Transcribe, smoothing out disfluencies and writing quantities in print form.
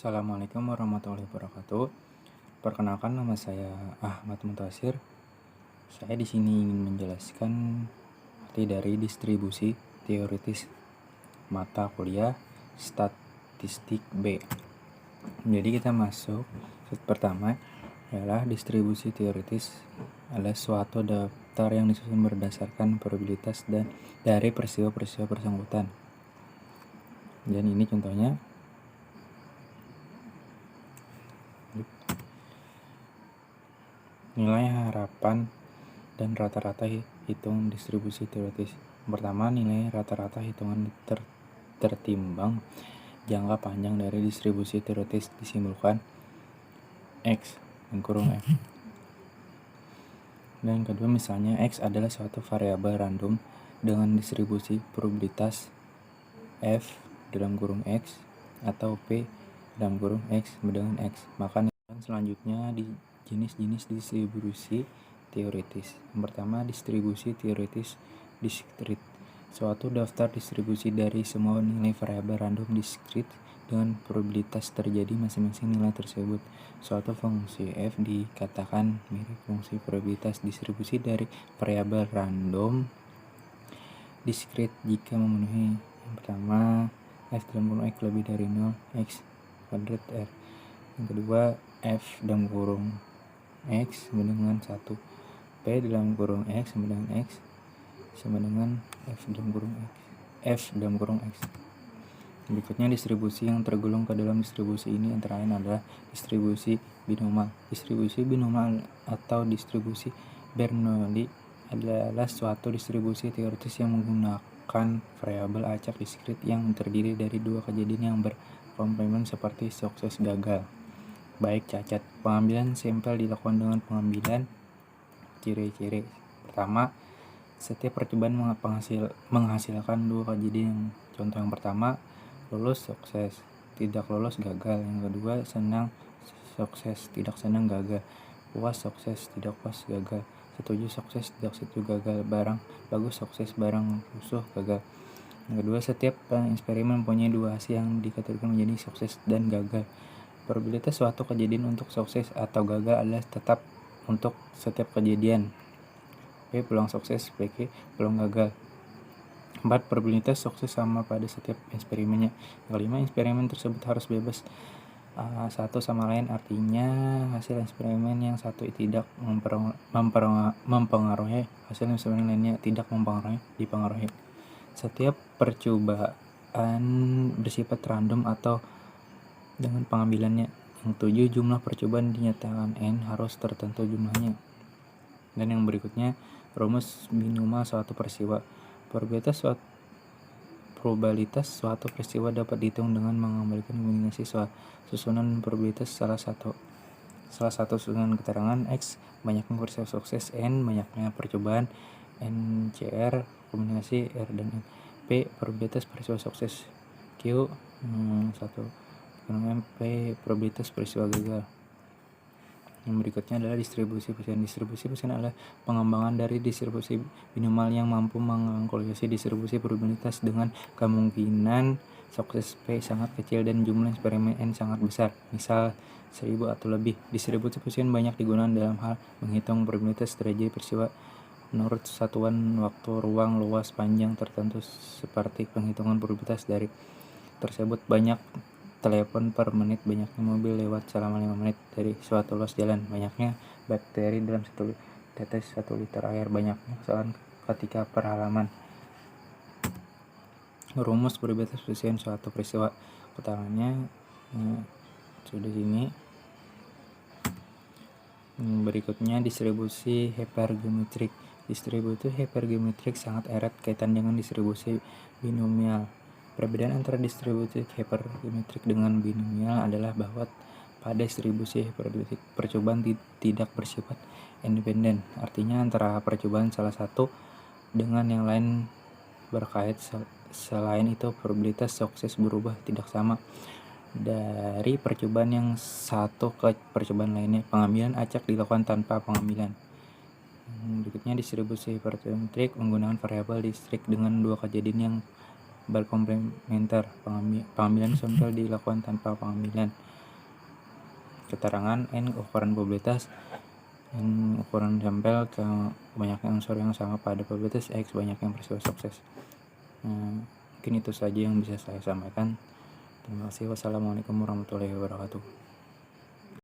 Assalamualaikum warahmatullahi wabarakatuh. Perkenalkan, nama saya Ahmad Muntasir. Saya di sini ingin menjelaskan arti dari distribusi teoritis mata kuliah Statistik B. Jadi kita masuk. Pertama adalah distribusi teoritis adalah suatu daftar yang disusun berdasarkan probabilitas dan dari peristiwa-peristiwa bersangkutan. Dan ini contohnya. Nilai harapan dan rata-rata hitung distribusi teoritis. Pertama, nilai rata-rata hitungan tertimbang jangka panjang dari distribusi teoritis disimpulkan X dan kurung F. Dan kedua, misalnya X adalah suatu variabel random dengan distribusi probabilitas F dalam kurung X atau P dalam kurung X dengan X. Maka selanjutnya di jenis-jenis distribusi teoritis. Yang pertama, distribusi teoritis diskrit. Suatu daftar distribusi dari semua nilai variabel random diskrit dengan probabilitas terjadi masing-masing nilai tersebut. Suatu fungsi f dikatakan mirip fungsi probabilitas distribusi dari variabel random diskrit jika memenuhi yang pertama f dalam kurung x lebih dari 0 x kuadrat r. Yang kedua, f dalam kurung x sama dengan 1, p dalam kurung x sama dengan x sama dengan f dalam kurung x. Berikutnya, distribusi yang tergolong ke dalam distribusi ini antara lain adalah distribusi binomal. Distribusi binomal atau distribusi Bernoulli adalah suatu distribusi teoritis yang menggunakan variabel acak diskrit yang terdiri dari dua kejadian yang berkomplement seperti sukses gagal. Baik cacat. Pengambilan sampel dilakukan dengan pengambilan ciri-ciri. Pertama, setiap percobaan menghasilkan dua kejadian. Contoh yang pertama, lulus sukses, tidak lulus gagal. Yang kedua, senang sukses, tidak senang gagal. Puas sukses, tidak puas gagal. Setuju sukses, tidak setuju gagal. Barang bagus sukses, barang rusuh gagal. Yang kedua, setiap eksperimen mempunyai dua hasil yang dikategorikan menjadi sukses dan gagal. Probabilitas suatu kejadian untuk sukses atau gagal adalah tetap untuk setiap kejadian. P peluang sukses, PQ peluang gagal. 4. Probabilitas sukses sama pada setiap eksperimennya. Yang kelima, eksperimen tersebut harus bebas satu sama lain, artinya hasil eksperimen yang satu tidak mempengaruhi hasil eksperimen lainnya tidak dipengaruhi. Setiap percobaan bersifat random atau dengan pengambilannya. Yang 7, jumlah percobaan dinyatakan n harus tertentu jumlahnya. Dan yang berikutnya, rumus binomal suatu peristiwa. Probabilitas suatu peristiwa dapat dihitung dengan mengembalikan kombinasi susunan probabilitas salah satu susunan keterangan x banyaknya peristiwa sukses, n banyaknya percobaan, ncr kombinasi r dan n. P probabilitas peristiwa sukses, q 1 P probabilitas peristiwa gagal. Yang berikutnya adalah distribusi Poisson. Distribusi Poisson adalah pengembangan dari distribusi binomal yang mampu mengkalkulasi distribusi probabilitas dengan kemungkinan sukses P sangat kecil dan jumlah eksperimen N sangat besar, misal 1000 atau lebih. Distribusi Poisson banyak digunakan dalam hal menghitung probabilitas terjadi peristiwa menurut satuan waktu, ruang, luas, panjang tertentu, seperti penghitungan probabilitas dari tersebut banyak telepon per menit, banyaknya mobil lewat selama 5 menit dari suatu luas jalan, banyaknya bakteri dalam tetes 1 liter air, banyaknya kesalahan ketika per halaman. Rumus probabilitas Poisson suatu peristiwa. Keterangannya sudah sini. Berikutnya, distribusi hypergeometrik. Distribusi hypergeometrik sangat erat kaitan dengan distribusi binomial. Perbedaan antara distribusi hypergeometrik dengan binomial adalah bahwa pada distribusi hypergeometrik percobaan tidak bersifat independen. Artinya antara percobaan salah satu dengan yang lain berkait. Selain itu, probabilitas sukses berubah tidak sama dari percobaan yang satu ke percobaan lainnya. Pengambilan acak dilakukan tanpa pengambilan. Berikutnya, distribusi hypergeometrik menggunakan variabel distrik dengan dua kejadian yang berkomplementer. Pengambilan sampel dilakukan tanpa pengambilan keterangan. N ukuran probabilitas. N ukuran sampel ke banyaknya unsur yang sama pada probabilitas X banyaknya peristiwa sukses. Mungkin itu saja yang bisa saya sampaikan. Terima kasih. Wassalamualaikum warahmatullahi wabarakatuh.